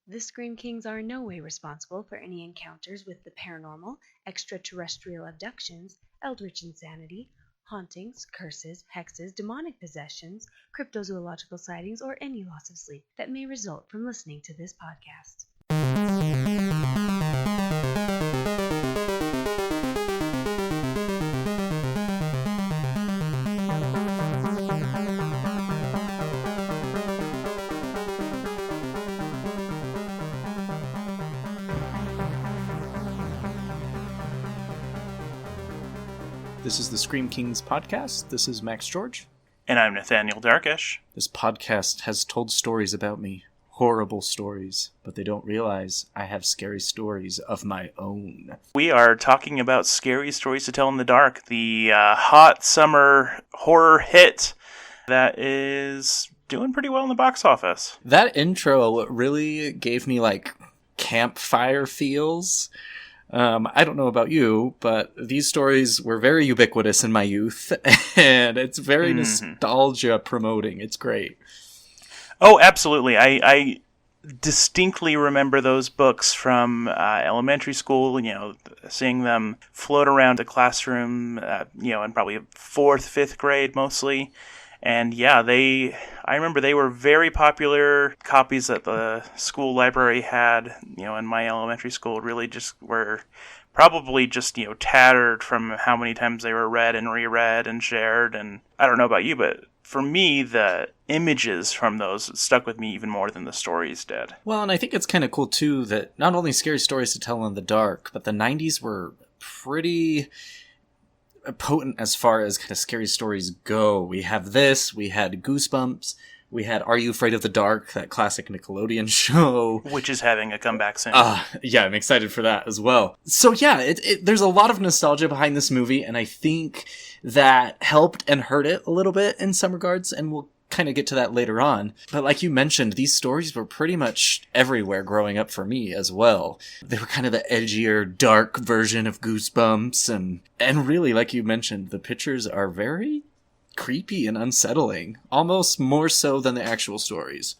The Scream Kings are in no way responsible for any encounters with the paranormal, extraterrestrial abductions, eldritch insanity, hauntings, curses, hexes, demonic possessions, cryptozoological sightings, or any loss of sleep that may result from listening to this podcast. This is the Scream Kings podcast. This is Max George. And I'm Nathaniel Darkish. This podcast has told stories about me. Horrible stories. But they don't realize I have scary stories of my own. We are talking about Scary Stories to Tell in the Dark, the hot summer horror hit that is doing pretty well in the box office. That intro really gave me, campfire feels. I don't know about you, but these stories were very ubiquitous in my youth, and it's very nostalgia promoting. It's great. Oh, absolutely. I distinctly remember those books from elementary school, seeing them float around a classroom, in probably 4th, 5th grade mostly. And yeah, I remember they were very popular. Copies that the school library had, in my elementary school really just were probably just, tattered from how many times they were read and reread and shared. And I don't know about you, but for me, the images from those stuck with me even more than the stories did. Well, and I think it's kind of cool, too, that not only Scary Stories to Tell in the Dark, but the 90s were pretty potent as far as kind of scary stories go. We have this, we had Goosebumps, we had Are You Afraid of the Dark, that classic Nickelodeon show. Which is having a comeback soon. Yeah, I'm excited for that as well. So yeah, there's a lot of nostalgia behind this movie, and I think that helped and hurt it a little bit in some regards, and we'll kind of get to that later on. But like you mentioned, these stories were pretty much everywhere growing up for me as well. They were kind of the edgier, dark version of Goosebumps, and really, like you mentioned, the pictures are very creepy and unsettling, almost more so than the actual stories.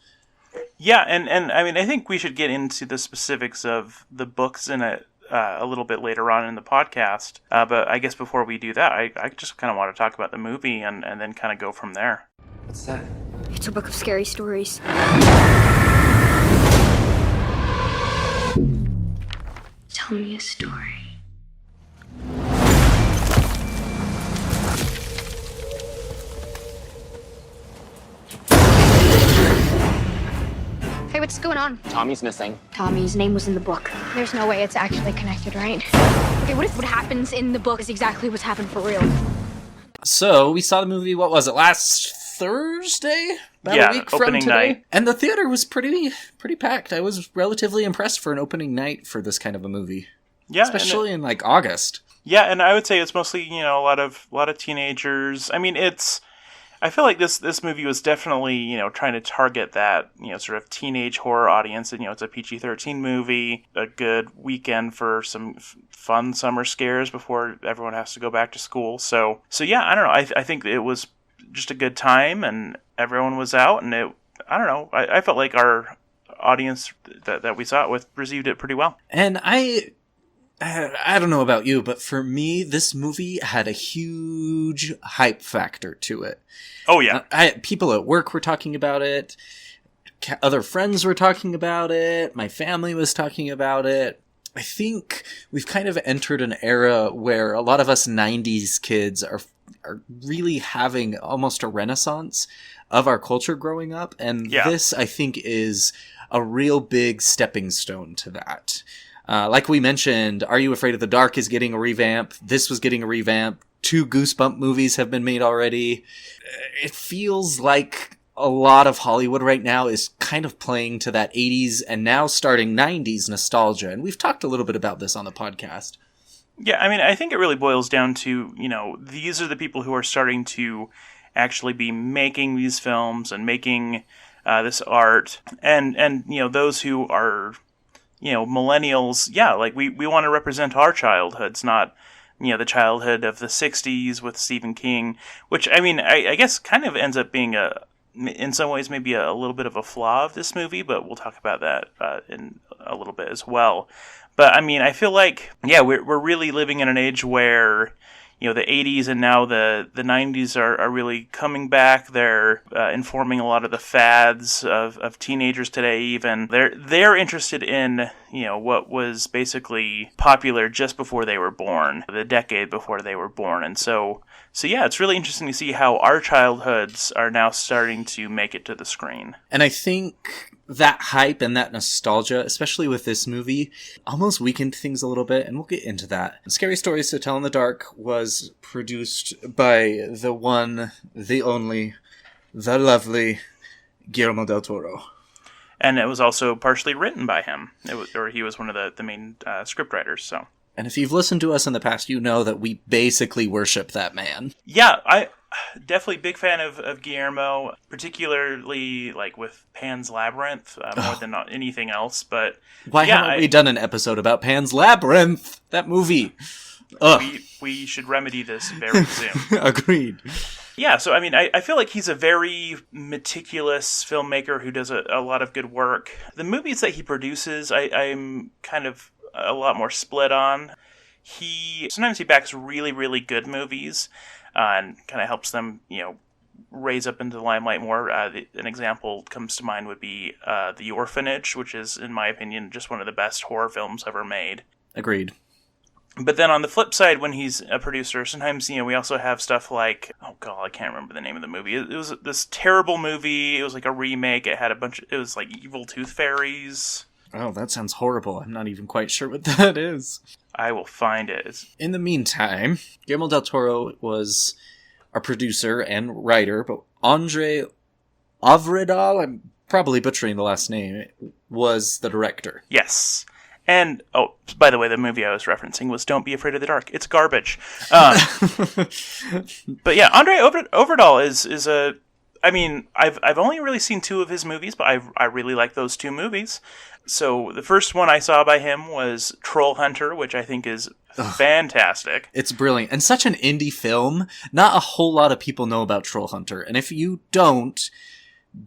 Yeah, and I mean, I think we should get into the specifics of the books in it a little bit later on in the podcast. But I guess before we do that, I just kind of want to talk about the movie and then kind of go from there. What's that? It's a book of scary stories. Tell me a story. Hey, what's going on? Tommy's missing. Tommy's name was in the book. There's no way it's actually connected, right? Okay, what if what happens in the book is exactly what's happened for real? So, we saw the movie, what was it, last Thursday? About a week from opening today. night. And the theater was pretty packed. I was relatively impressed for an opening night for this kind of a movie. Yeah, especially in August. Yeah, and I would say it's mostly, a lot of teenagers. I mean, I feel like this movie was definitely, trying to target that, sort of teenage horror audience. And, it's a PG-13 movie, a good weekend for some fun summer scares before everyone has to go back to school. So yeah, I don't know. I think it was just a good time and everyone was out, and I don't know. I felt like our audience that we saw it with received it pretty well. And I don't know about you, but for me, this movie had a huge hype factor to it. Oh, yeah. People at work were talking about it. Other friends were talking about it. My family was talking about it. I think we've kind of entered an era where a lot of us 90s kids are really having almost a renaissance of our culture growing up. And This, I think, is a real big stepping stone to that. Like we mentioned, Are You Afraid of the Dark is getting a revamp. This was getting a revamp. 2 Goosebump movies have been made already. It feels like a lot of Hollywood right now is kind of playing to that 80s and now starting 90s nostalgia. And we've talked a little bit about this on the podcast. Yeah, I mean, I think it really boils down to, these are the people who are starting to actually be making these films and making this art. And those who are, millennials, we want to represent our childhoods, not, the childhood of the 60s with Stephen King, which, I mean, I guess kind of ends up being a in some ways maybe a little bit of a flaw of this movie, but we'll talk about that in a little bit as well. But I mean, I feel like, yeah, we're really living in an age where, you know, the 80s and now the 90s are really coming back. They're informing a lot of the fads of teenagers today even. They're interested in, you know, what was basically popular just before they were born, the decade before they were born. And so yeah, it's really interesting to see how our childhoods are now starting to make it to the screen. And I think that hype and that nostalgia, especially with this movie, almost weakened things a little bit, and we'll get into that. Scary Stories to Tell in the Dark was produced by the one, the only, the lovely Guillermo del Toro. And it was also partially written by him. He was one of the main scriptwriters, so. And if you've listened to us in the past, you know that we basically worship that man. Yeah, I definitely big fan of Guillermo, particularly like with Pan's Labyrinth, more than anything else. But why haven't we done an episode about Pan's Labyrinth? That movie. We should remedy this very soon. Agreed. Yeah, so I mean, I feel like he's a very meticulous filmmaker who does a lot of good work. The movies that he produces, I'm kind of a lot more split on. Sometimes he backs really, really good movies, and kind of helps them, you know, raise up into the limelight more. An example comes to mind would be The Orphanage, which is, in my opinion, just one of the best horror films ever made. Agreed. But then on the flip side, when he's a producer, sometimes, you know, we also have stuff like, oh god, I can't remember the name of the movie. It was this terrible movie. It was like a remake. It was like evil tooth fairies. Oh, that sounds horrible. I'm not even quite sure what that is. I will find it. In the meantime, Guillermo del Toro was a producer and writer, but Andre Avredal, I'm probably butchering the last name, was the director. Yes. And, oh, by the way, the movie I was referencing was Don't Be Afraid of the Dark. It's garbage. But yeah, Andre Overdal is a... I mean, I've only really seen 2 of his movies, but I really like those 2 movies. So the first one I saw by him was Troll Hunter, which I think is fantastic. It's brilliant. And such an indie film. Not a whole lot of people know about Troll Hunter. And if you don't,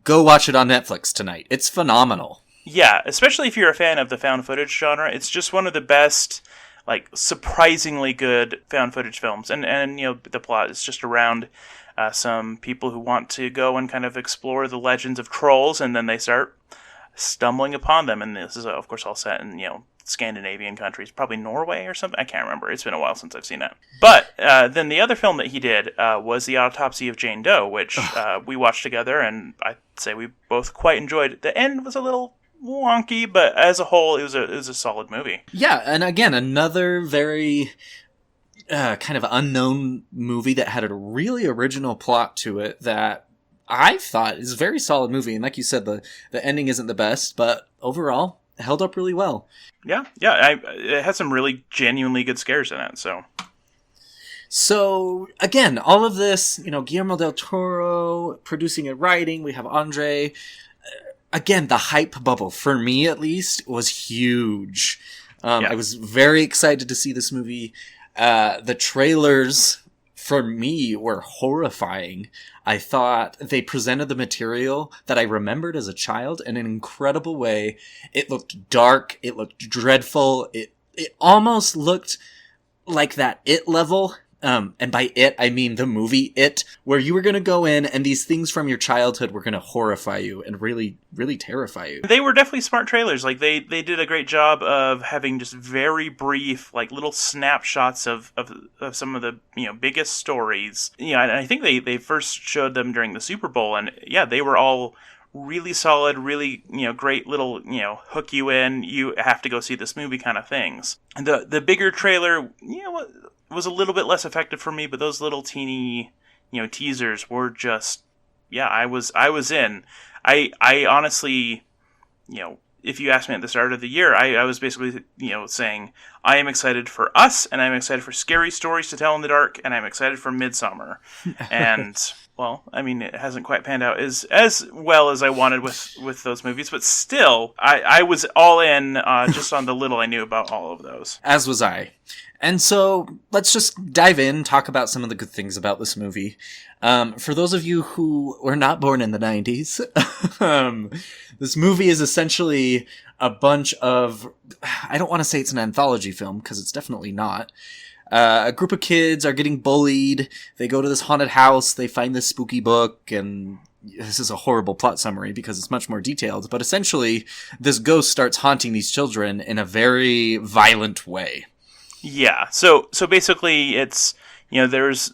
go watch it on Netflix tonight. It's phenomenal. Yeah, especially if you're a fan of the found footage genre. It's just one of the best, like, surprisingly good found footage films. And you know, the plot is just around some people who want to go and kind of explore the legends of trolls, and then they start stumbling upon them. And this is, of course, all set in, you know, Scandinavian countries, probably Norway or something. I can't remember. It's been a while since I've seen it. But then the other film that he did was The Autopsy of Jane Doe, which we watched together, and I'd say we both quite enjoyed it. The end was a little wonky, but as a whole, it was a solid movie. Yeah, and again, another very kind of unknown movie that had a really original plot to it that I thought is a very solid movie. And like you said, the ending isn't the best, but overall, it held up really well. Yeah, it had some really genuinely good scares in it, so... So, again, all of this, you know, Guillermo del Toro producing and writing, we have Andre. Again, the hype bubble, for me at least, was huge. I was very excited to see this movie. The trailers, for me, were horrifying. I thought they presented the material that I remembered as a child in an incredible way. It looked dark. It looked dreadful. It almost looked like that It level. And by it, I mean the movie It, where you were going to go in and these things from your childhood were going to horrify you and really, really terrify you. They were definitely smart trailers. Like, they did a great job of having just very brief, like, little snapshots of some of the, you know, biggest stories. Yeah, and I think they first showed them during the Super Bowl, and yeah, they were all really solid, really, you know, great little, you know, hook you in, you have to go see this movie kind of things. And the bigger trailer, you know, was a little bit less effective for me, but those little teeny, you know, teasers were just, yeah, I was in. I honestly, you know, if you asked me at the start of the year, I was basically, you know, saying, I am excited for Us, and I'm excited for Scary Stories to Tell in the Dark, and I'm excited for Midsommar. And well, I mean, it hasn't quite panned out as well as I wanted with those movies, but still, I was all in just on the little I knew about all of those. As was I. And so let's just dive in, talk about some of the good things about this movie. For those of you who were not born in the 90s, this movie is essentially a bunch of, I don't want to say it's an anthology film, because it's definitely not. A group of kids are getting bullied. They go to this haunted house. They find this spooky book, and this is a horrible plot summary because it's much more detailed. But essentially, this ghost starts haunting these children in a very violent way. Yeah. So basically, it's, there's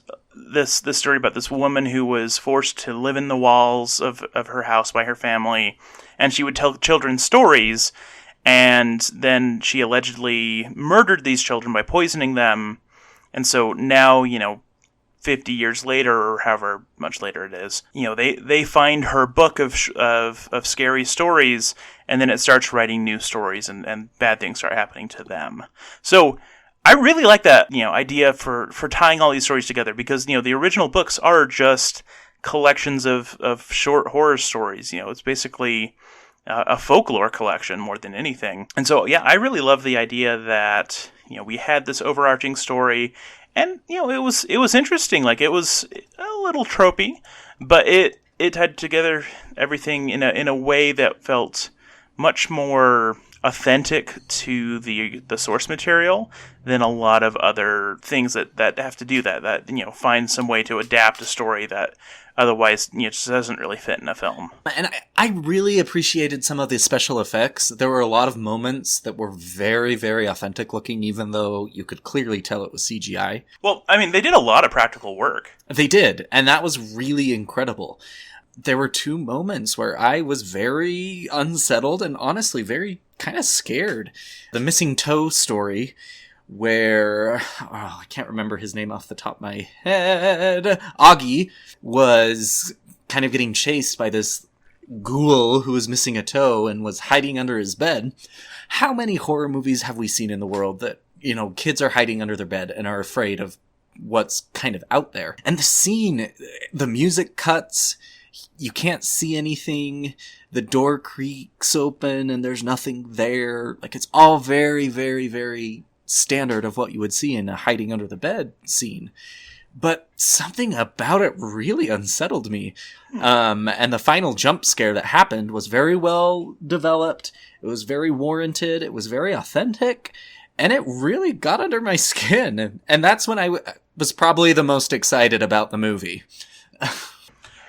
this story about this woman who was forced to live in the walls of her house by her family, and she would tell children stories. And then she allegedly murdered these children by poisoning them. And so now, 50 years later, or however much later it is, they find her book of scary stories, and then it starts writing new stories, and bad things start happening to them. So I really like that, idea for tying all these stories together, because, the original books are just collections of short horror stories. It's basically a folklore collection more than anything. And so, yeah, I really love the idea that, we had this overarching story, and, it was interesting. Like, it was a little tropey, but it tied together everything in a way that felt much more authentic to the source material than a lot of other things that have to do that find some way to adapt a story that otherwise just doesn't really fit in a film. And I really appreciated some of the special effects. There were a lot of moments that were very, very authentic looking, even though you could clearly tell it was CGI. Well, I mean, they did a lot of practical work. They did, and that was really incredible. There were 2 moments where I was very unsettled and honestly very kind of scared. The missing toe story, where, I can't remember his name off the top of my head. Augie was kind of getting chased by this ghoul who was missing a toe and was hiding under his bed. How many horror movies have we seen in the world that, kids are hiding under their bed and are afraid of what's kind of out there? And the scene, the music cuts, you can't see anything, the door creaks open and there's nothing there. Like, it's all very, very, very standard of what you would see in a hiding under the bed scene. But something about it really unsettled me. And the final jump scare that happened was very well developed. It was very warranted. It was very authentic. And it really got under my skin. And that's when I was probably the most excited about the movie.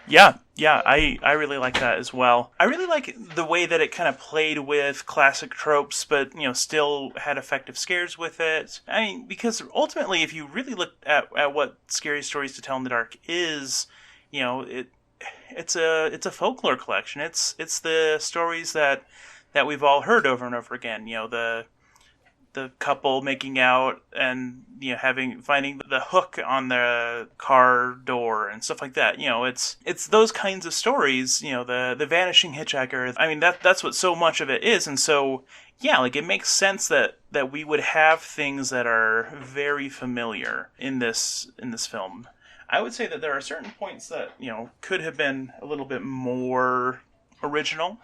Yeah, I really like that as well. I really like the way that it kind of played with classic tropes, but, still had effective scares with it. I mean, because ultimately, if you really look at what Scary Stories to Tell in the Dark is, it's a folklore collection. It's the stories that we've all heard over and over again. The couple making out and finding the hook on the car door and stuff like that. It's those kinds of stories. The vanishing hitchhiker. I mean, that's what so much of it is. And so yeah, like, it makes sense that we would have things that are very familiar in this film. I would say that there are certain points that could have been a little bit more original.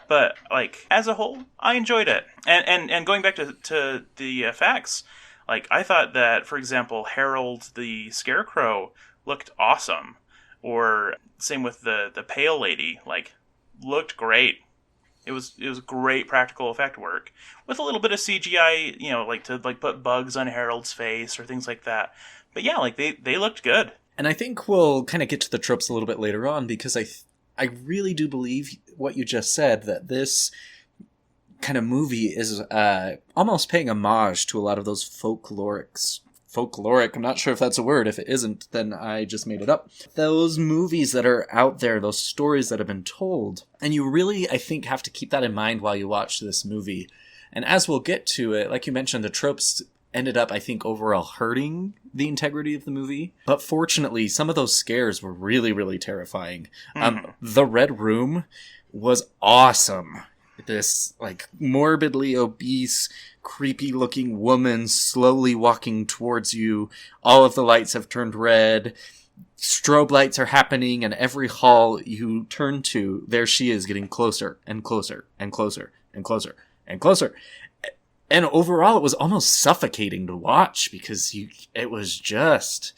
But, like, as a whole, I enjoyed it. And going back to the facts, like, I thought that, for example, Harold the Scarecrow looked awesome. Or same with the Pale Lady, like, looked great. It was great practical effect work. With a little bit of CGI, to put bugs on Harold's face or things like that. But yeah, like, they looked good. And I think we'll kind of get to the tropes a little bit later on, because I really do believe what you just said, that this kind of movie is almost paying homage to a lot of those folkloric, I'm not sure if that's a word. If it isn't, then I just made it up. Those movies that are out there, those stories that have been told. And you really, I think, have to keep that in mind while you watch this movie. And as we'll get to it, like you mentioned, the tropes ended up, I think, overall hurting the integrity of the movie. But fortunately, some of those scares were really, really terrifying. The Red Room was awesome. This, like, morbidly obese, creepy-looking woman slowly walking towards you. All of the lights have turned red. strobe lights are happening, and every hall you turn to, there she is getting closer and closer and closer and closer and closer. And overall, it was almost suffocating to watch because it was just,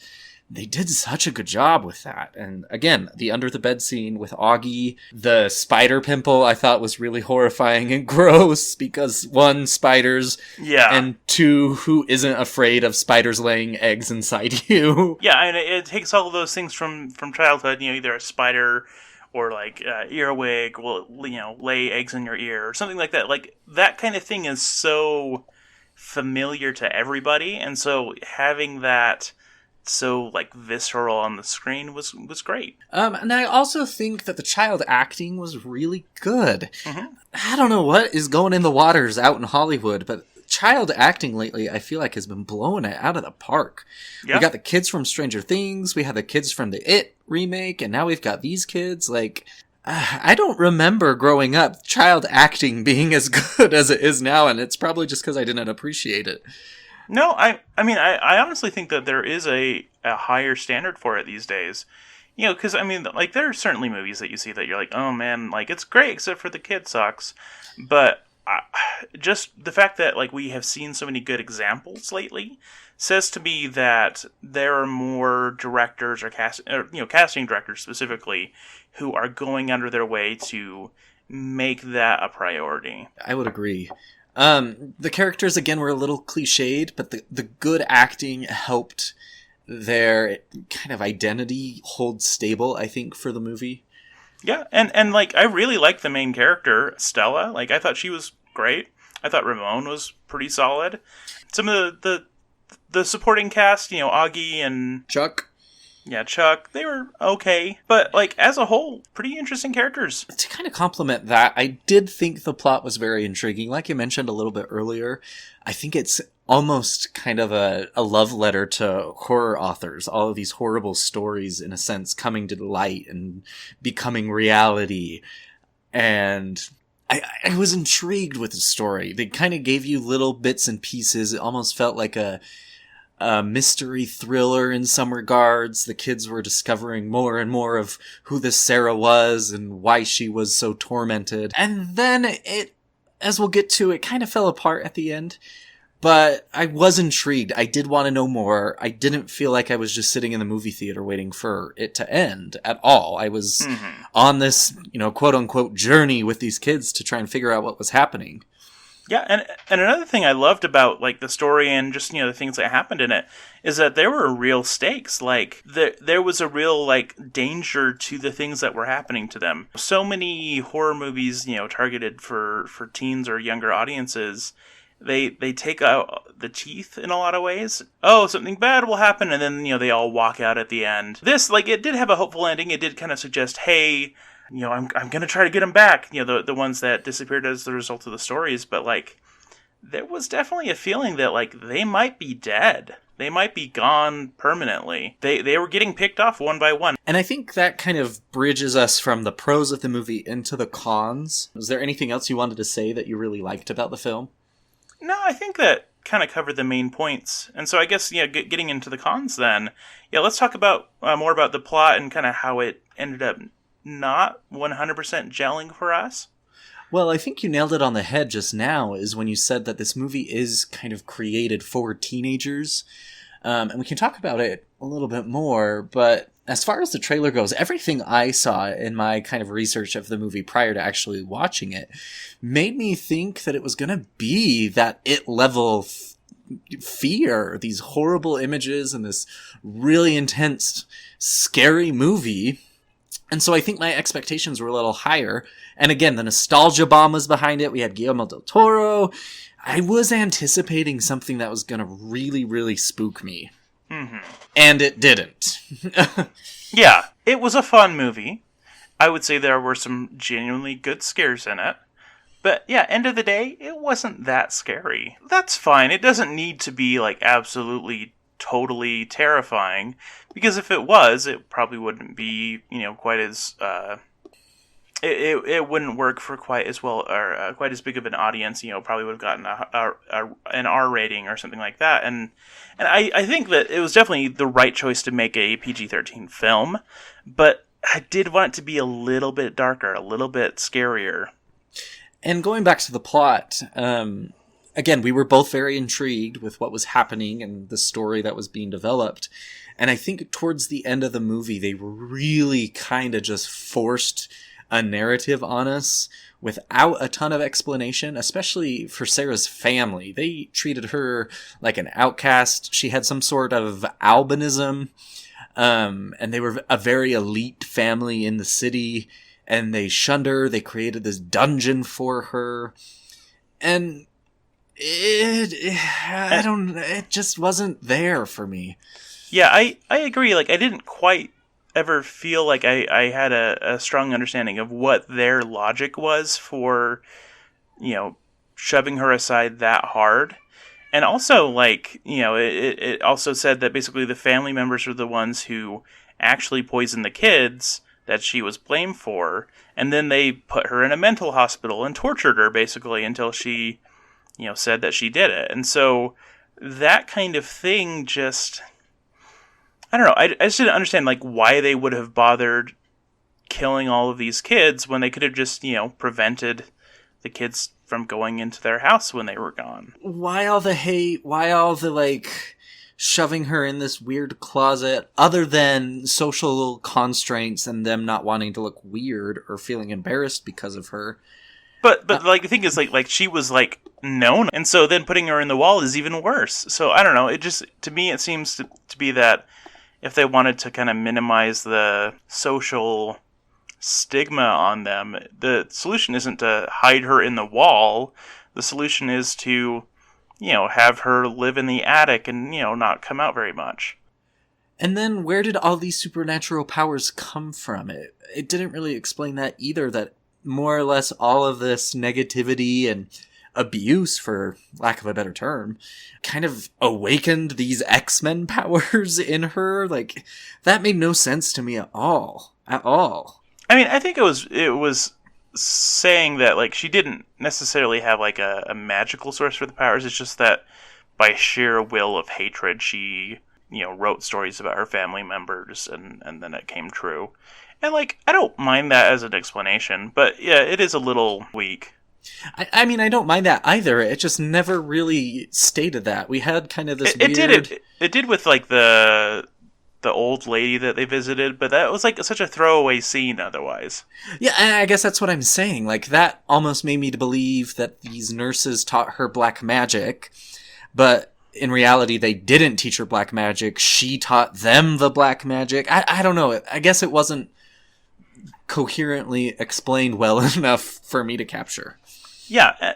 they did such a good job with that. And again, the under the bed scene with Augie, the spider pimple, I thought was really horrifying and gross because one, spiders, and two, who isn't afraid of spiders laying eggs inside you? Yeah, and it takes all of those things from childhood, either a spider or like earwig will, lay eggs in your ear or something like that. Like that kind of thing is so familiar to everybody, and so having that so like visceral on the screen was great. And I also think that the child acting was really good. Mm-hmm. I don't know what is going in the waters out in Hollywood, but child acting lately, I feel like, has been blowing it out of the park. Yeah. We got the kids from Stranger Things, we had the kids from the It remake, and now we've got these kids. Like, I don't remember growing up child acting being as good as it is now, and it's probably just because I didn't appreciate it. No, I mean, I honestly think that there is a higher standard for it these days. Because, I mean, like, there are certainly movies that you see that you're like, oh man, like, it's great except for the kid sucks. But just the fact that, like, we have seen so many good examples lately says to me that there are more directors or casting directors specifically who are going under their way to make that a priority. I would agree. The characters, again, were a little cliched, but the good acting helped their kind of identity hold stable, I think, for the movie. Yeah, and like, I really liked the main character, Stella. Like, I thought she was great. I thought Ramon was pretty solid. Some of the supporting cast, Augie and Chuck. Yeah, Chuck, they were okay. But, like, as a whole, pretty interesting characters. To kind of complement that, I did think the plot was very intriguing. Like you mentioned a little bit earlier, I think it's almost kind of a love letter to horror authors. All of these horrible stories, in a sense, coming to light and becoming reality. And I was intrigued with the story. They kind of gave you little bits and pieces. It almost felt like a mystery thriller in some regards. The kids were discovering more and more of who this Sarah was and why she was so tormented. And then it, as we'll get to, it kind of fell apart at the end. But I was intrigued. I did want to know more. I didn't feel like I was just sitting in the movie theater waiting for it to end at all. I was on this, quote unquote journey with these kids to try and figure out what was happening. Yeah, and another thing I loved about, like, the story and just, the things that happened in it is that there were real stakes. Like, there was a real, like, danger to the things that were happening to them. So many horror movies, targeted for teens or younger audiences, they take out the teeth in a lot of ways. Oh, something bad will happen, and then, they all walk out at the end. This, like, it did have a hopeful ending. It did kind of suggest, hey, I'm going to try to get them back, the ones that disappeared as the result of the stories. But, like, there was definitely a feeling that, like, they might be dead. They might be gone permanently. They were getting picked off one by one. And I think that kind of bridges us from the pros of the movie into the cons. Was there anything else you wanted to say that you really liked about the film? No, I think that kind of covered the main points. And so I guess, getting into the cons then. Yeah, let's talk about more about the plot and kind of how it ended up not 100% gelling for us. Well, I think you nailed it on the head just now, is when you said that this movie is kind of created for teenagers. And we can talk about it a little bit more, but as far as the trailer goes, everything I saw in my kind of research of the movie prior to actually watching it made me think that it was going to be that It level fear, these horrible images and this really intense, scary movie. And so I think my expectations were a little higher. And again, the nostalgia bomb was behind it. We had Guillermo del Toro. I was anticipating something that was going to really, really spook me. Mm-hmm. And it didn't. Yeah, it was a fun movie. I would say there were some genuinely good scares in it. But yeah, end of the day, it wasn't that scary. That's fine. It doesn't need to be, like, absolutely totally terrifying, because if it was, it probably wouldn't be, quite as it wouldn't work for quite as well or quite as big of an audience. Probably would have gotten an R rating or something like that. And I think that it was definitely the right choice to make a PG-13 film, but I did want it to be a little bit darker, a little bit scarier. And going back to the plot, again, we were both very intrigued with what was happening and the story that was being developed. And I think towards the end of the movie, they really kind of just forced a narrative on us without a ton of explanation, especially for Sarah's family. They treated her like an outcast. She had some sort of albinism, and they were a very elite family in the city, and they shunned her. They created this dungeon for her, and it just wasn't there for me. Yeah, I agree. Like, I didn't quite ever feel like I had a strong understanding of what their logic was for, shoving her aside that hard. And also, like, it also said that basically the family members are the ones who actually poisoned the kids that she was blamed for. And then they put her in a mental hospital and tortured her, basically, until she, said that she did it. And so that kind of thing just... I don't know. I just didn't understand, like, why they would have bothered killing all of these kids when they could have just, prevented the kids from going into their house when they were gone. Why all the hate? Why all the, like, shoving her in this weird closet, other than social constraints and them not wanting to look weird or feeling embarrassed because of her? But like, the thing is, like she was, like, known, and so then putting her in the wall is even worse. So, I don't know. It just, to me, it seems to be that if they wanted to kind of minimize the social stigma on them, the solution isn't to hide her in the wall. The solution is to, have her live in the attic and, not come out very much. And then where did all these supernatural powers come from? It didn't really explain that either, that more or less all of this negativity and abuse, for lack of a better term, kind of awakened these X-Men powers in her. Like, that made no sense to me at all. I mean, I think it was saying that, like, she didn't necessarily have, like, a magical source for the powers. It's just that by sheer will of hatred, she, wrote stories about her family members, and then it came true. And, like, I don't mind that as an explanation, but yeah, it is a little weak. I mean, I don't mind that either. It just never really stated that. We had kind of this weird... It did with, like, the old lady that they visited, but that was, like, such a throwaway scene otherwise. Yeah, and I guess that's what I'm saying. Like, that almost made me to believe that these nurses taught her black magic, but in reality, they didn't teach her black magic. She taught them the black magic. I don't know. I guess it wasn't coherently explained well enough for me to capture. Yeah,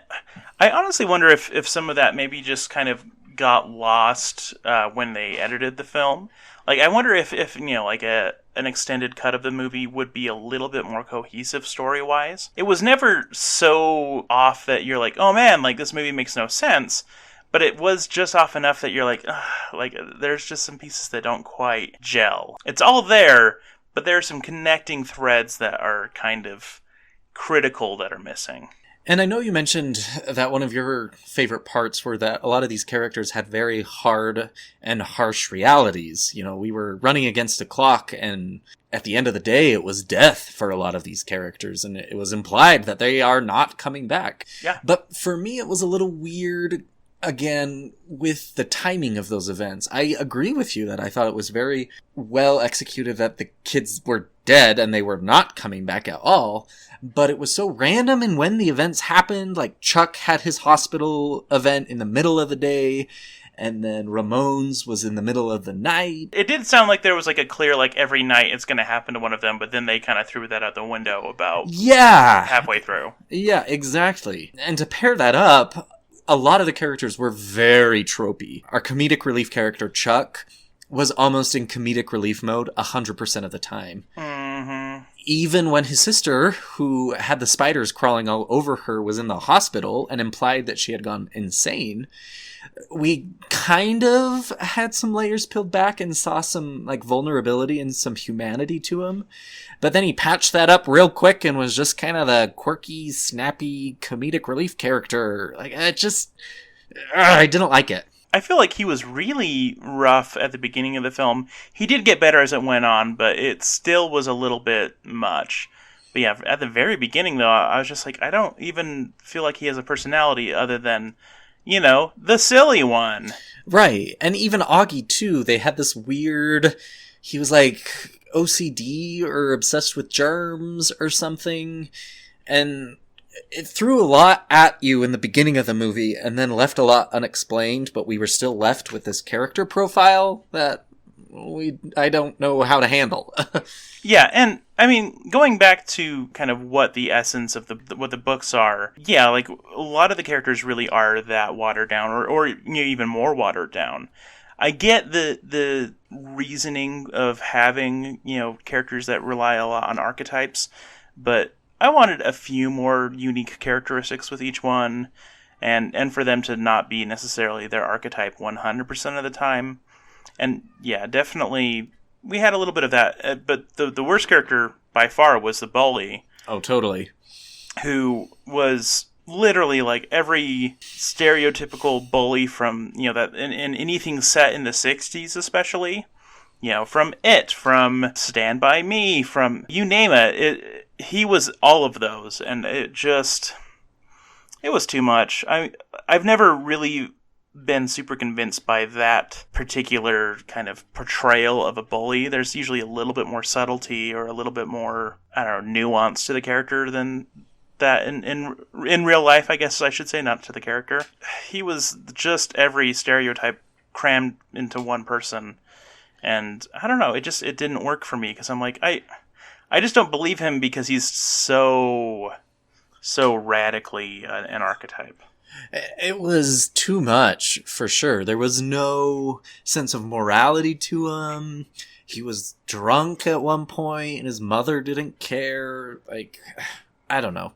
I honestly wonder if some of that maybe just kind of got lost when they edited the film. Like, I wonder if like an extended cut of the movie would be a little bit more cohesive story-wise. It was never so off that you're like, oh man, like, this movie makes no sense. But it was just off enough that you're like, there's just some pieces that don't quite gel. It's all there, but there are some connecting threads that are kind of critical that are missing. And I know you mentioned that one of your favorite parts were that a lot of these characters had very hard and harsh realities. We were running against a clock, and at the end of the day, it was death for a lot of these characters, and it was implied that they are not coming back. Yeah. But for me, it was a little weird, again, with the timing of those events. I agree with you that I thought it was very well executed that the kids were dead and they were not coming back at all. But it was so random in when the events happened. Like, Chuck had his hospital event in the middle of the day, and then Ramon's was in the middle of the night. It did sound like there was, like, a clear, like, every night it's going to happen to one of them, but then they kind of threw that out the window about halfway through. Yeah, exactly. And to pair that up, a lot of the characters were very tropey. Our comedic relief character, Chuck, was almost in comedic relief mode 100% of the time. Mm-hmm. even when his sister, who had the spiders crawling all over her, was in the hospital and implied that she had gone insane, we kind of had some layers peeled back and saw some like vulnerability and some humanity to him. But then he patched that up real quick and was just kind of the quirky, snappy, comedic relief character. Like, I didn't like it. I feel like he was really rough at the beginning of the film. He did get better as it went on, but it still was a little bit much. But yeah, at the very beginning, though, I was just like, I don't even feel like he has a personality other than, you know, the silly one. Right. And even Augie, too, they had this weird... He was like OCD or obsessed with germs or something. And it threw a lot at you in the beginning of the movie and then left a lot unexplained, but we were still left with this character profile that I don't know how to handle. Yeah, and I mean, going back to kind of what the essence of what the books are, yeah, like a lot of the characters really are that watered down, or you know, even more watered down. I get the reasoning of having, you know, characters that rely a lot on archetypes, but I wanted a few more unique characteristics with each one, and for them to not be necessarily their archetype 100% of the time. And yeah, definitely, we had a little bit of that, but the worst character by far was the bully. Oh, totally. Who was literally like every stereotypical bully from, you know, that in anything set in the 60s especially. You know, from It, from Stand By Me, from you name it, he was all of those, and it was too much. I've never really been super convinced by that particular kind of portrayal of a bully. There's usually a little bit more subtlety or a little bit more, I don't know, nuance to the character than that in real life, I guess I should say, not to the character. He was just every stereotype crammed into one person. And I don't know, it didn't work for me, because I'm like, I just don't believe him because he's so radically an archetype. It was too much, for sure. There was no sense of morality to him. He was drunk at one point, and his mother didn't care. Like, I don't know.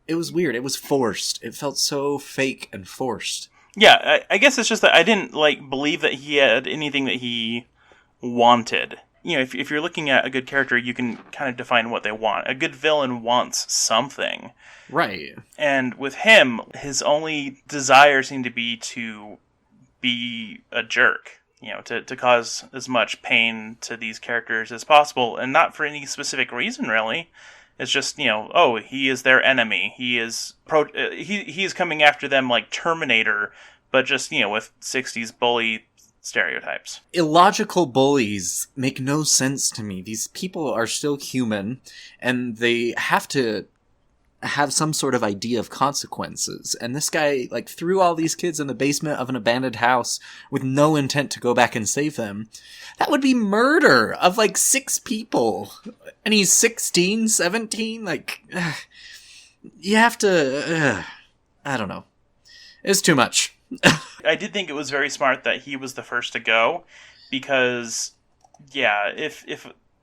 It was weird. It was forced. It felt so fake and forced. Yeah, I guess it's just that I didn't believe that he had anything that he wanted. You know, if you're looking at a good character, you can kind of define what they want. A good villain wants something. Right. And with him, his only desire seemed to be a jerk. You know, to cause as much pain to these characters as possible, and not for any specific reason, really. It's just, you know, oh, he is their enemy. He is he's coming after them like Terminator, but just, you know, with 60s bully stereotypes. Illogical bullies make no sense to me. These people are still human, and they have to have some sort of idea of consequences. And this guy, threw all these kids in the basement of an abandoned house with no intent to go back and save them. That would be murder of, 6 people. And he's 16, 17? You have to... I don't know. It's too much. I did think it was very smart that he was the first to go, because, yeah, if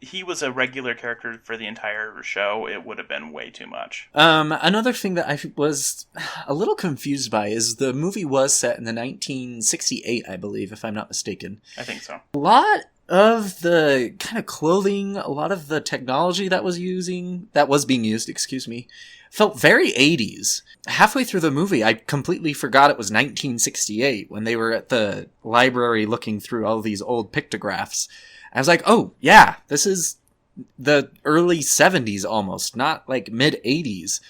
he was a regular character for the entire show, it would have been way too much. Another thing that I was a little confused by is the movie was set in the 1968, I believe, if I'm not mistaken. I think so. A lot of the kind of clothing, a lot of the technology that was being used, felt very 80s. Halfway through the movie, I completely forgot it was 1968 when they were at the library looking through all these old pictographs. I was like, oh, yeah, this is the early 70s almost, not mid 80s.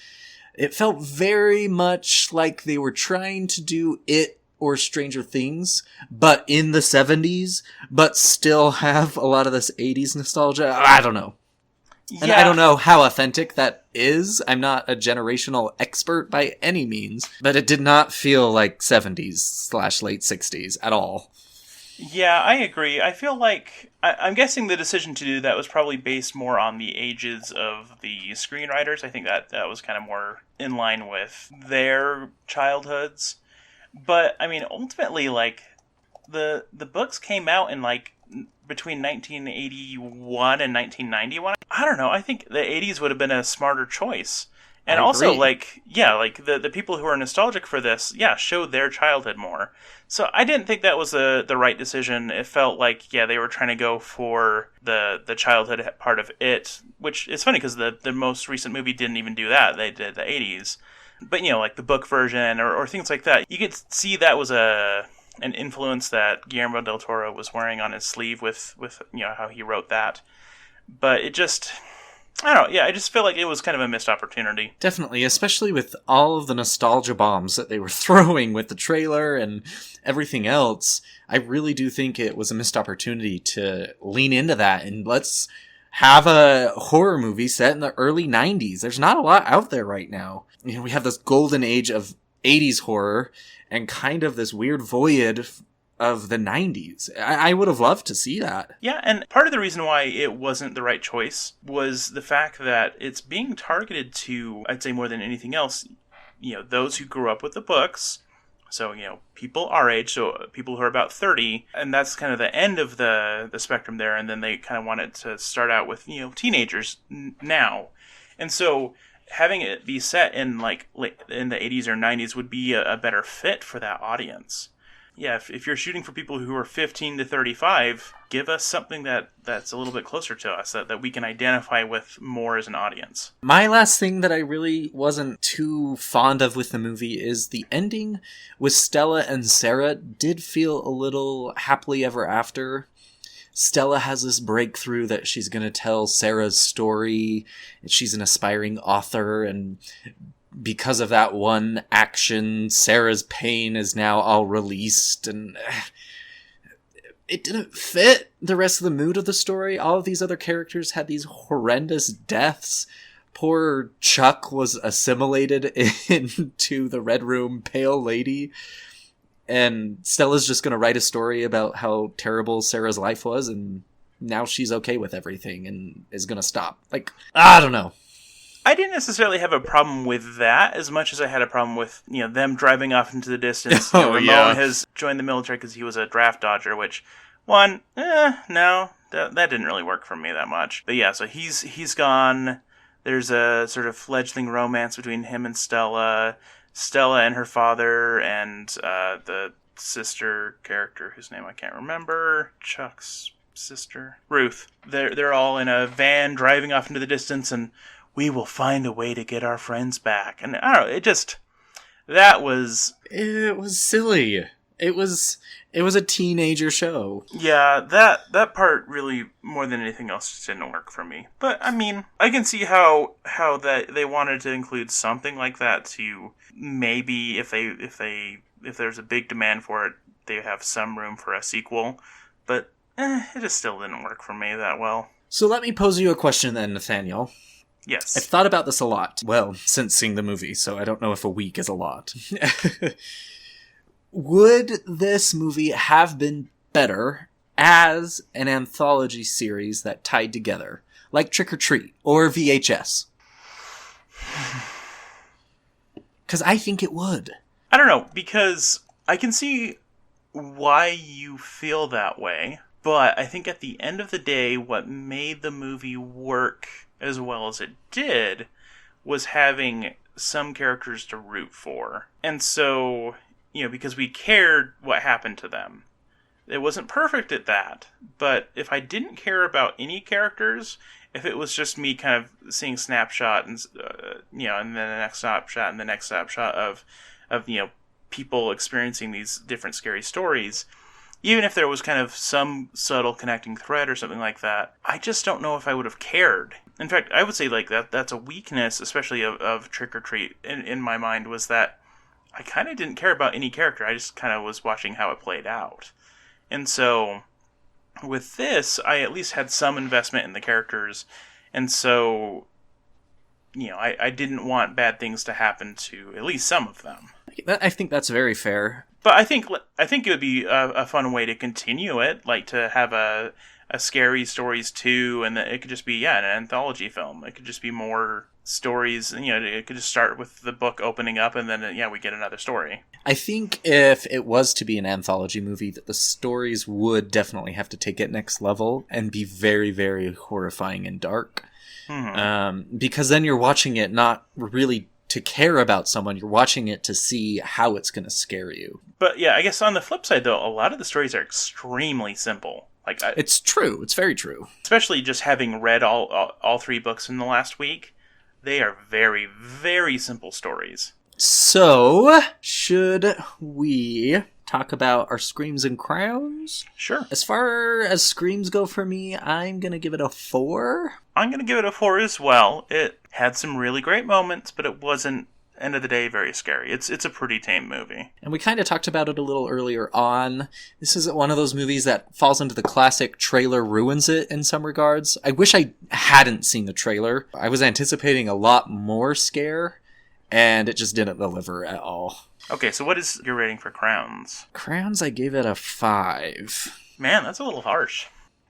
It felt very much like they were trying to do It or Stranger Things, but in the 70s, but still have a lot of this 80s nostalgia. I don't know. And I don't know how authentic that is. I'm not a generational expert by any means, but it did not feel like 70s/late 60s at all. Yeah, I agree. I feel like... I'm guessing the decision to do that was probably based more on the ages of the screenwriters. I think that was kind of more in line with their childhoods. But, I mean, ultimately, the books came out in, between 1981 and 1991. I don't know. I think the 80s would have been a smarter choice. And I also, agree. like the people who are nostalgic for this, showed their childhood more. So I didn't think that was the right decision. It felt like, they were trying to go for the childhood part of it, which is funny because the most recent movie didn't even do that. They did the 80s. But, like the book version or things like that, you could see that was an influence that Guillermo del Toro was wearing on his sleeve with how he wrote that. But it just... I don't know, I just feel like it was kind of a missed opportunity. Definitely, especially with all of the nostalgia bombs that they were throwing with the trailer and everything else. I really do think it was a missed opportunity to lean into that and let's have a horror movie set in the early 90s. There's not a lot out there right now. We have this golden age of 80s horror and kind of this weird void of the 90s. I would have loved to see that. Yeah, and part of the reason why it wasn't the right choice was the fact that it's being targeted to, I'd say more than anything else, those who grew up with the books. So, people our age, so people who are about 30, and that's kind of the end of the spectrum there, and then they kind of wanted to start out with, teenagers now. And so having it be set in, in the 80s or 90s would be a better fit for that audience. Yeah, if you're shooting for people who are 15 to 35, give us something that's a little bit closer to us, that we can identify with more as an audience. My last thing that I really wasn't too fond of with the movie is the ending with Stella and Sarah did feel a little happily ever after. Stella has this breakthrough that she's going to tell Sarah's story, and she's an aspiring author, and because of that one action, Sarah's pain is now all released, and it didn't fit the rest of the mood of the story. All of these other characters had these horrendous deaths. Poor Chuck was assimilated into the Red Room Pale Lady, and Stella's just going to write a story about how terrible Sarah's life was, and now she's okay with everything and is going to stop. I don't know. I didn't necessarily have a problem with that as much as I had a problem with, them driving off into the distance. Ramon has joined the military because he was a draft dodger, which, no, that didn't really work for me that much. But so he's gone. There's a sort of fledgling romance between him and Stella and her father, and the sister character whose name I can't remember, Chuck's sister, Ruth. They're all in a van driving off into the distance, and we will find a way to get our friends back. And I don't know, it was silly. It was a teenager show. Yeah, that part really, more than anything else, just didn't work for me. But I mean, I can see how that they wanted to include something like that to maybe if there's a big demand for it, they have some room for a sequel. But it just still didn't work for me that well. So let me pose you a question then, Nathaniel. Yes. I've thought about this a lot. Well, since seeing the movie, so I don't know if a week is a lot. Would this movie have been better as an anthology series that tied together, like Trick or Treat or VHS? Because I think it would. I don't know, because I can see why you feel that way, but I think at the end of the day, what made the movie work as well as it did was having some characters to root for. And so, because we cared what happened to them. It wasn't perfect at that, but if I didn't care about any characters, if it was just me kind of seeing snapshot and and then the next snapshot and the next snapshot of people experiencing these different scary stories, even if there was kind of some subtle connecting thread or something like that, I just don't know if I would have cared. In fact, I would say that's a weakness, especially of Trick or Treat in my mind, was that I kind of didn't care about any character. I just kind of was watching how it played out. And so with this, I at least had some investment in the characters. And so, I didn't want bad things to happen to at least some of them. I think that's very fair. But I think it would be a fun way to continue it, like to have a scary stories too, and it could just be an anthology film. It could just be more stories. It could just start with the book opening up, and then we get another story. I think if it was to be an anthology movie, that the stories would definitely have to take it next level and be very, very horrifying and dark. Mm-hmm. Because then you're watching it not really to care about someone, you're watching it to see how it's going to scare you. But yeah, I guess on the flip side, though, a lot of the stories are extremely simple. It's true. It's very true. Especially just having read all 3 books in the last week, they are very, very simple stories. So, should we talk about our screams and crowns? Sure. As far as screams go for me, I'm going to give it a 4. I'm going to give it a 4 as well. It had some really great moments, but it wasn't, end of the day, very scary. It's a pretty tame movie. And we kind of talked about it a little earlier on. This is one of those movies that falls into the classic trailer ruins it in some regards. I wish I hadn't seen the trailer. I was anticipating a lot more scare, and it just didn't deliver at all. Okay, so what is your rating for Crowns? Crowns, I gave it a 5. Man, that's a little harsh.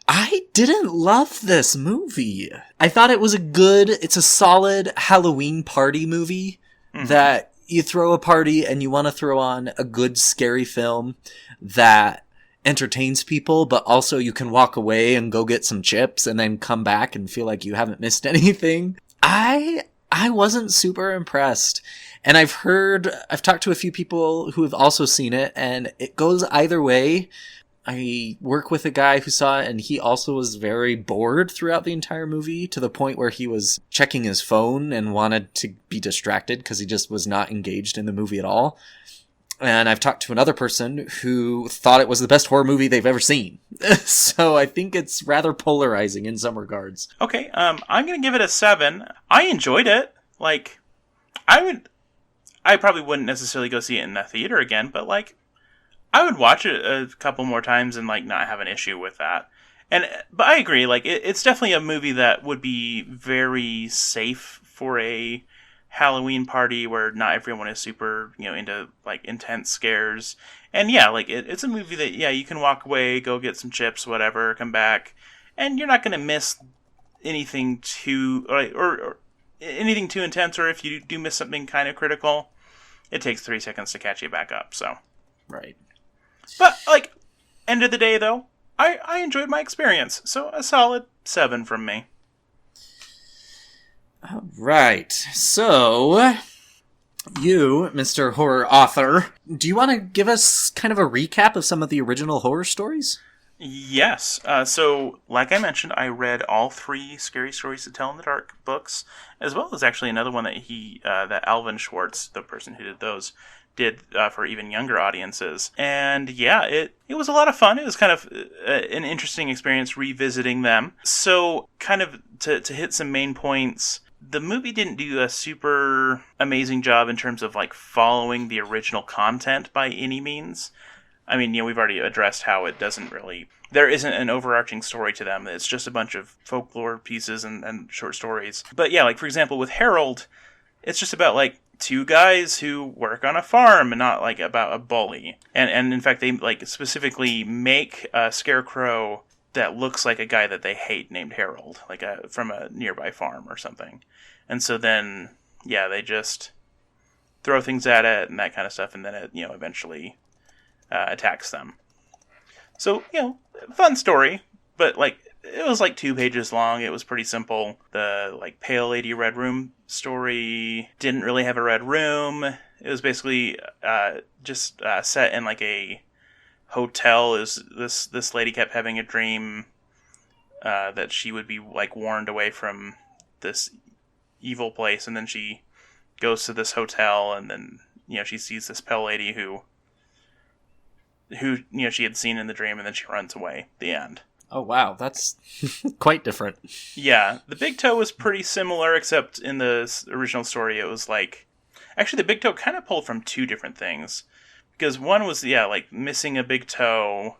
I didn't love this movie. I thought it's a solid Halloween party movie that you throw a party and you want to throw on a good scary film that entertains people, but also you can walk away and go get some chips and then come back and feel like you haven't missed anything. I wasn't super impressed. And I've talked to a few people who have also seen it, and it goes either way. I work with a guy who saw it, and he also was very bored throughout the entire movie, to the point where he was checking his phone and wanted to be distracted because he just was not engaged in the movie at all. And I've talked to another person who thought it was the best horror movie they've ever seen. So I think it's rather polarizing in some regards. Okay, I'm going to give it a 7. I enjoyed it. I probably wouldn't necessarily go see it in the theater again, but I would watch it a couple more times and not have an issue with that. But I agree, it's definitely a movie that would be very safe for a Halloween party where not everyone is super, into intense scares. And yeah, it's a movie that you can walk away, go get some chips, whatever, come back, and you're not going to miss anything too or anything too intense. Or if you do miss something kind of critical, it takes 3 seconds to catch you back up. So right. But, end of the day, though, I enjoyed my experience. So, a solid 7 from me. All right. So, you, Mr. Horror Author, do you want to give us kind of a recap of some of the original horror stories? Yes. So, like I mentioned, I read all 3 Scary Stories to Tell in the Dark books, as well as actually another one that Alvin Schwartz, the person who did those, did for even younger audiences. And yeah, it was a lot of fun. It was kind of an interesting experience revisiting them. So kind of to hit some main points, the movie didn't do a super amazing job in terms of following the original content by any means. I mean, we've already addressed how it there isn't an overarching story to them. It's just a bunch of folklore pieces and short stories. But yeah, for example, with Harold, it's just about 2 guys who work on a farm and not about a bully. And in fact, they specifically make a scarecrow that looks like a guy that they hate named Harold, from a nearby farm or something. And so then, yeah, they just throw things at it and that kind of stuff, and then it, eventually attacks them. So, fun story, but it was 2 pages long. It was pretty simple. The Pale Lady Red Room story didn't really have a red room. It was basically just set in a hotel. This lady kept having a dream that she would be warned away from this evil place, and then she goes to this hotel, and then she sees this pale lady who she had seen in the dream, and then she runs away. The end. Oh, wow. That's quite different. Yeah. The Big Toe was pretty similar, except in the original story, it was actually, the Big Toe kind of pulled from 2 different things. Because one was, missing a big toe.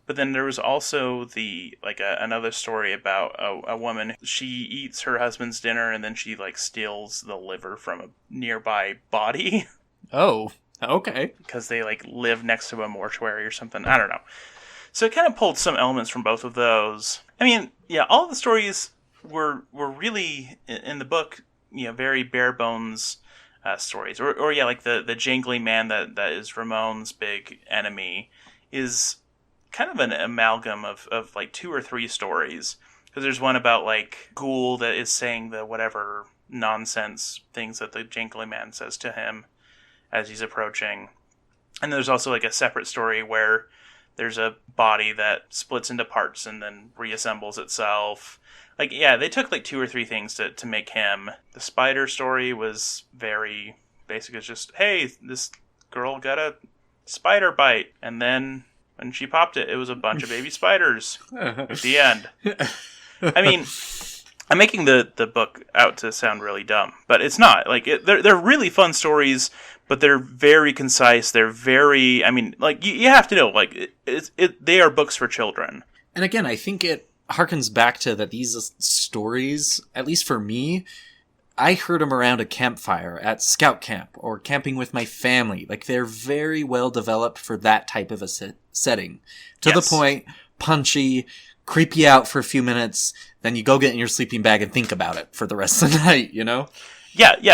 But then there was also another story about a woman. She eats her husband's dinner, and then she, steals the liver from a nearby body. Oh, okay. Because they, live next to a mortuary or something. I don't know. So it kind of pulled some elements from both of those. I mean, yeah, all of the stories were really in the book, very bare bones stories, or yeah, like the jangly man that is Ramon's big enemy is kind of an amalgam of like 2 or 3 stories. Because there's one about like Ghoul that is saying the whatever nonsense things that the jangly man says to him as he's approaching. And there's also like a separate story where there's a body that splits into parts and then reassembles itself. Like, yeah, they took like 2 or 3 things to make him. The spider story was very basic. It's just, hey, this girl got a spider bite. And then when she popped it, it was a bunch of baby spiders. The end. I mean, I'm making the book out to sound really dumb, but it's not. Like, they're really fun stories, but they're very concise. They're very, I mean, like, you have to know, like, they are books for children. And again, I think it harkens back to that these stories, at least for me, I heard them around a campfire at scout camp or camping with my family. Like, they're very well developed for that type of a setting. To the point, punchy, creep you out for a few minutes, then you go get in your sleeping bag and think about it for the rest of the night, Yeah,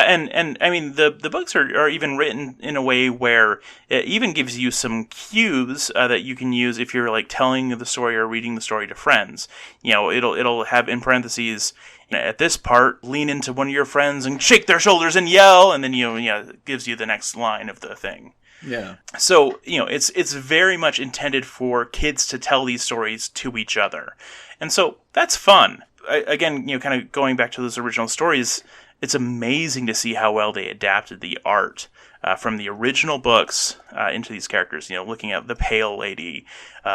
and I mean, the books are even written in a way where it even gives you some cues that you can use if you're like telling the story or reading the story to friends. It'll have in parentheses, at this part, lean into one of your friends and shake their shoulders and yell, and then it gives you the next line of the thing. Yeah. So, it's very much intended for kids to tell these stories to each other. And so that's fun. Again, kind of going back to those original stories, it's amazing to see how well they adapted the art from the original books into these characters. Looking at the Pale Lady,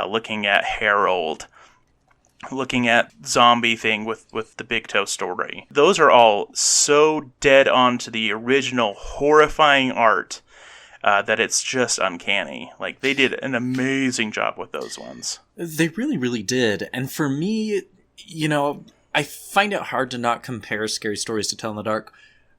looking at Harold, looking at Zombie thing with the Big Toe story. Those are all so dead on to the original horrifying art that it's just uncanny. Like, they did an amazing job with those ones. They really, really did. And for me, I find it hard to not compare Scary Stories to Tell in the Dark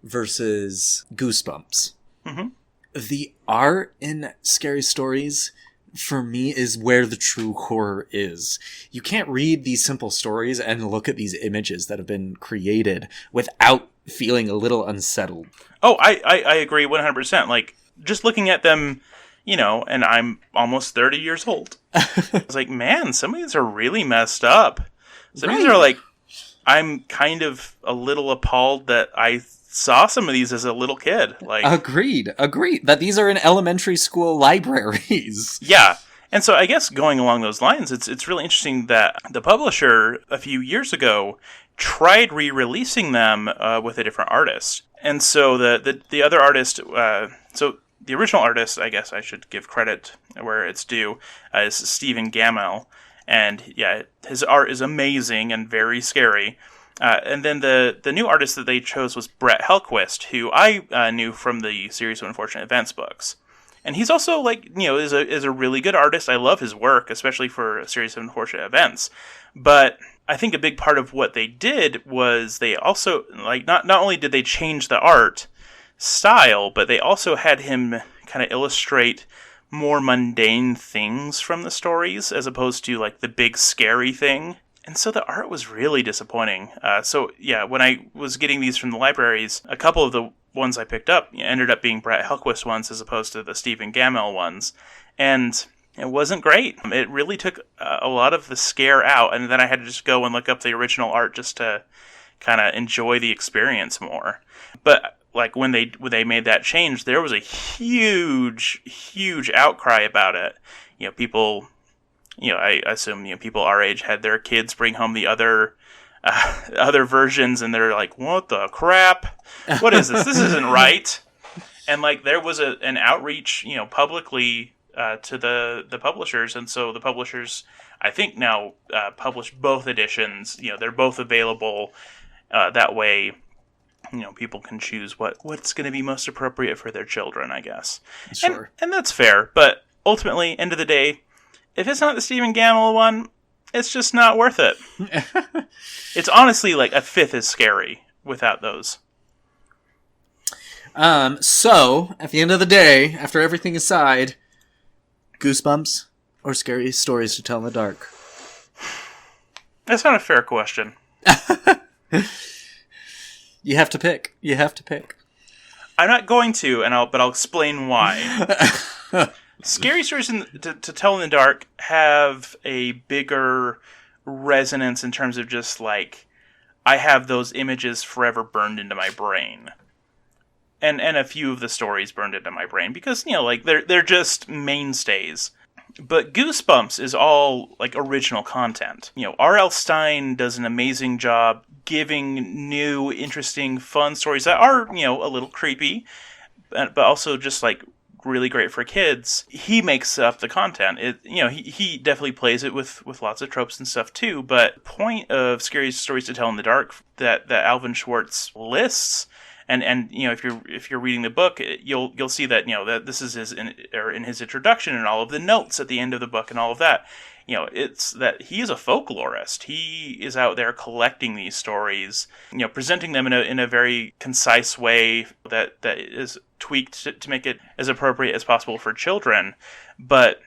versus Goosebumps. Mm-hmm. The art in Scary Stories, for me, is where the true horror is. You can't read these simple stories and look at these images that have been created without feeling a little unsettled. Oh, I agree 100%. Like, just looking at them, and I'm almost 30 years old. I was like, man, some of these are really messed up. Some of these are like, I'm kind of a little appalled that I saw some of these as a little kid. Like, Agreed. That these are in elementary school libraries. Yeah. And so I guess going along those lines, it's really interesting that the publisher a few years ago tried re-releasing them with a different artist. And so the other artist, so the original artist, I guess I should give credit where it's due, is Stephen Gammell. And yeah, his art is amazing and very scary. And then the new artist that they chose was Brett Helquist, who I knew from the Series of Unfortunate Events books. And he's also is a really good artist. I love his work, especially for a Series of Unfortunate Events. But I think a big part of what they did was they also, not only did they change the art style, but they also had him kind of illustrate more mundane things from the stories as opposed to like the big scary thing. And so the art was really disappointing. So yeah, when I was getting these from the libraries, a couple of the ones I picked up ended up being Brett Helquist ones as opposed to the Stephen Gammell ones. And it wasn't great. It really took a lot of the scare out. And then I had to just go and look up the original art just to kind of enjoy the experience more. But like when they made that change, there was a huge outcry about it. People, I assume people our age had their kids bring home the other versions, and they're like, "What the crap? What is this? This isn't right." And like there was an outreach, publicly to the publishers, and so the publishers, I think now publish both editions. They're both available that way. People can choose what's going to be most appropriate for their children, I guess. Sure. And that's fair. But ultimately, end of the day, if it's not the Stephen Gammell one, it's just not worth it. It's honestly like a fifth as scary without those. So, at the end of the day, after everything aside, Goosebumps or Scary Stories to Tell in the Dark? That's not a fair question. You have to pick. You have to pick. I'm not going to, but I'll explain why. Scary stories to tell in the dark have a bigger resonance in terms of just like, I have those images forever burned into my brain. And a few of the stories burned into my brain because, like they're just mainstays. But Goosebumps is all like original content. R.L. Stine does an amazing job giving new, interesting, fun stories that are, a little creepy, but also just like really great for kids. He makes up the content. He definitely plays it with lots of tropes and stuff too. But the point of Scary Stories to Tell in the Dark that Alvin Schwartz lists. And if you're reading the book, you'll see that that this is in his introduction and all of the notes at the end of the book and all of that. It's that he is a folklorist. He is out there collecting these stories, presenting them in a very concise way that is tweaked to make it as appropriate as possible for children. But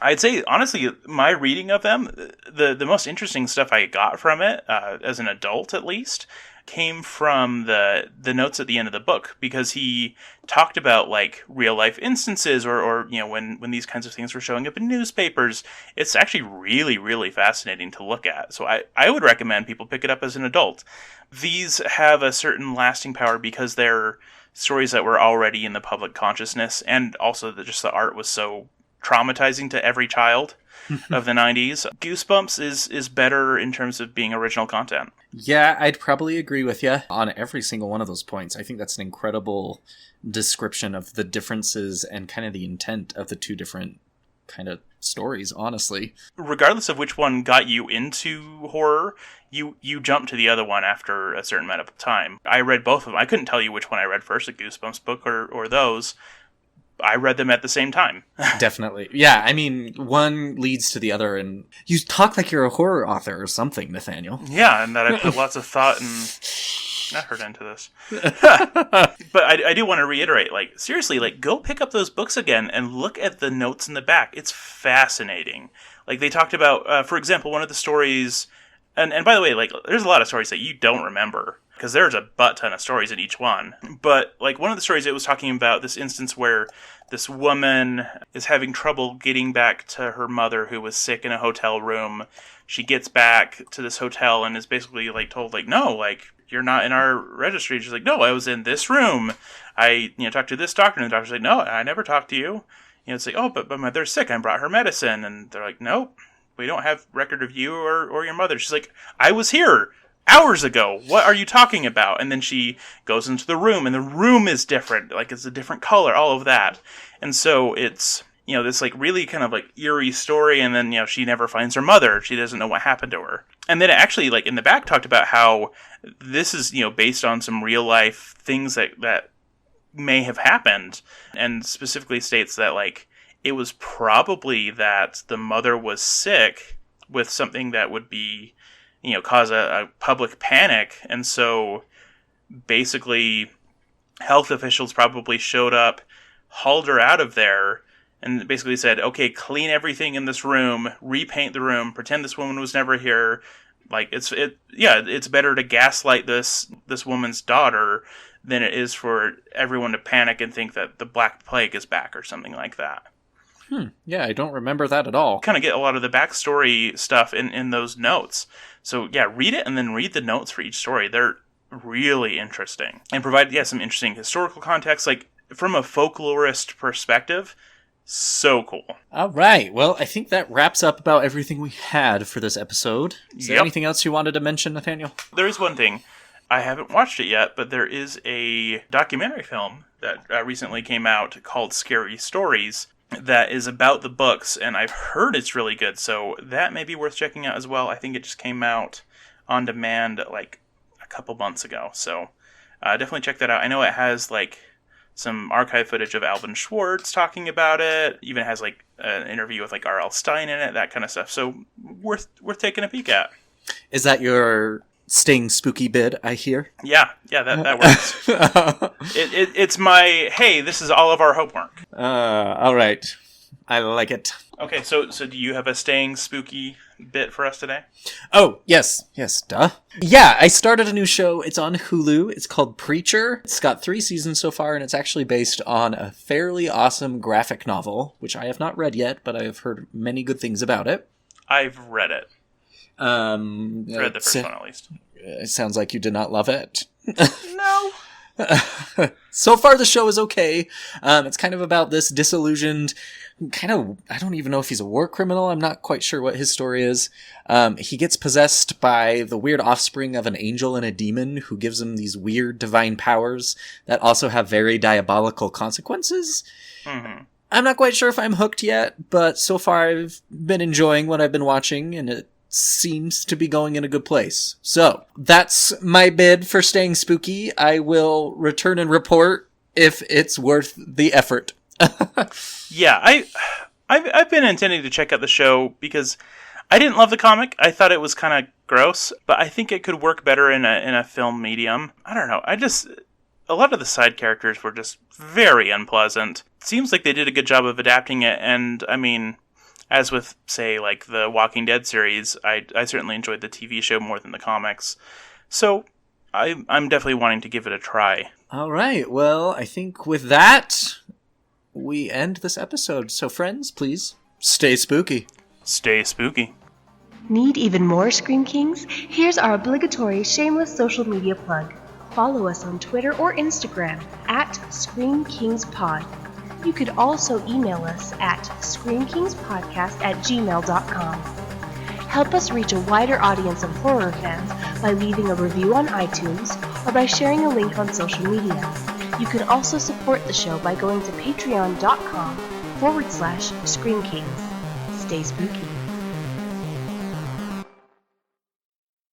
I'd say, honestly, my reading of them, the most interesting stuff I got from it, as an adult at least, came from the notes at the end of the book, because he talked about like real life instances or when these kinds of things were showing up in newspapers. It's actually really, really fascinating to look at. So I would recommend people pick it up as an adult. These have a certain lasting power because they're stories that were already in the public consciousness, and also just the art was so traumatizing to every child of the 90s. Goosebumps is better in terms of being original content. Yeah, I'd probably agree with you on every single one of those points. I think that's an incredible description of the differences and kind of the intent of the two different kind of stories, honestly. Regardless of which one got you into horror, you jump to the other one after a certain amount of time. I read both of them. I couldn't tell you which one I read first, the Goosebumps book or those. I read them at the same time. Definitely. Yeah, I mean, one leads to the other, and you talk like you're a horror author or something, Nathaniel. Yeah, and that I put lots of thought and effort into this. But I do want to reiterate, like, seriously, like, go pick up those books again and look at the notes in the back. It's fascinating. Like, they talked about, for example, one of the stories, and by the way, like, there's a lot of stories that you don't remember, because there's a butt ton of stories in each one. But, like, one of the stories, it was talking about this instance where this woman is having trouble getting back to her mother who was sick in a hotel room. She gets back to this hotel and is basically, like, told, like, no, like, you're not in our registry. She's like, no, I was in this room. I, talked to this doctor, and the doctor's like, no, I never talked to you. It's like, oh, but my mother's sick. I brought her medicine. And they're like, nope, we don't have record of you or your mother. She's like, I was here hours ago. What are you talking about? And then she goes into the room, and the room is different. Like, it's a different color, all of that. And so it's, this like really kind of like eerie story. And then, she never finds her mother. She doesn't know what happened to her. And then it actually, like, in the back talked about how this is, based on some real life things that may have happened. And specifically states that, like, it was probably that the mother was sick with something that would be, cause a public panic. And so basically health officials probably showed up, hauled her out of there, and basically said, okay, clean everything in this room, repaint the room, pretend this woman was never here. Like, it's better to gaslight this woman's daughter than it is for everyone to panic and think that the Black Plague is back or something like that. Yeah, I don't remember that at all. Kind of get a lot of the backstory stuff in those notes. So yeah, read it and then read the notes for each story. They're really interesting and provide some interesting historical context. Like, from a folklorist perspective, so cool. All right. Well, I think that wraps up about everything we had for this episode. Is there anything else you wanted to mention, Nathaniel? There is one thing. I haven't watched it yet, but there is a documentary film that recently came out called Scary Stories that is about the books, and I've heard it's really good, so that may be worth checking out as well. I think it just came out on demand like a couple months ago, so definitely check that out. I know it has like some archive footage of Alvin Schwartz talking about it, even has like an interview with like R.L. Stine in it, that kind of stuff, so worth taking a peek at. Is that your staying spooky bid, I hear? Yeah, that works. It's my, hey, this is all of our homework. All right. I like it. Okay, so do you have a staying spooky bit for us today? Oh, yes, duh. Yeah, I started a new show. It's on Hulu. It's called Preacher. It's got 3 seasons so far, and it's actually based on a fairly awesome graphic novel, which I have not read yet, but I have heard many good things about it. I've read it. Read the first one, at least. It sounds like you did not love it. No. So far, the show is okay. It's kind of about this disillusioned, I don't even know if he's a war criminal. I'm not quite sure what his story is. He gets possessed by the weird offspring of an angel and a demon who gives him these weird divine powers that also have very diabolical consequences. Mm-hmm. I'm not quite sure if I'm hooked yet, but so far I've been enjoying what I've been watching, and it seems to be going in a good place. So, that's my bid for staying spooky. I will return and report if it's worth the effort. Yeah, I've been intending to check out the show because I didn't love the comic. I thought it was kind of gross, but I think it could work better in a film medium. I don't know. A lot of the side characters were just very unpleasant. Seems like they did a good job of adapting it, and I mean, as with, say, like the Walking Dead series, I certainly enjoyed the TV show more than the comics. So I'm definitely wanting to give it a try. All right. Well, I think with that, we end this episode. So, friends, please stay spooky. Stay spooky. Need even more Scream Kings? Here's our obligatory shameless social media plug. Follow us on Twitter or Instagram at ScreamKingsPod. You could also email us at screamkingspodcast@gmail.com. Help us reach a wider audience of horror fans by leaving a review on iTunes or by sharing a link on social media. You can also support the show by going to patreon.com/ScreamKings. Stay spooky.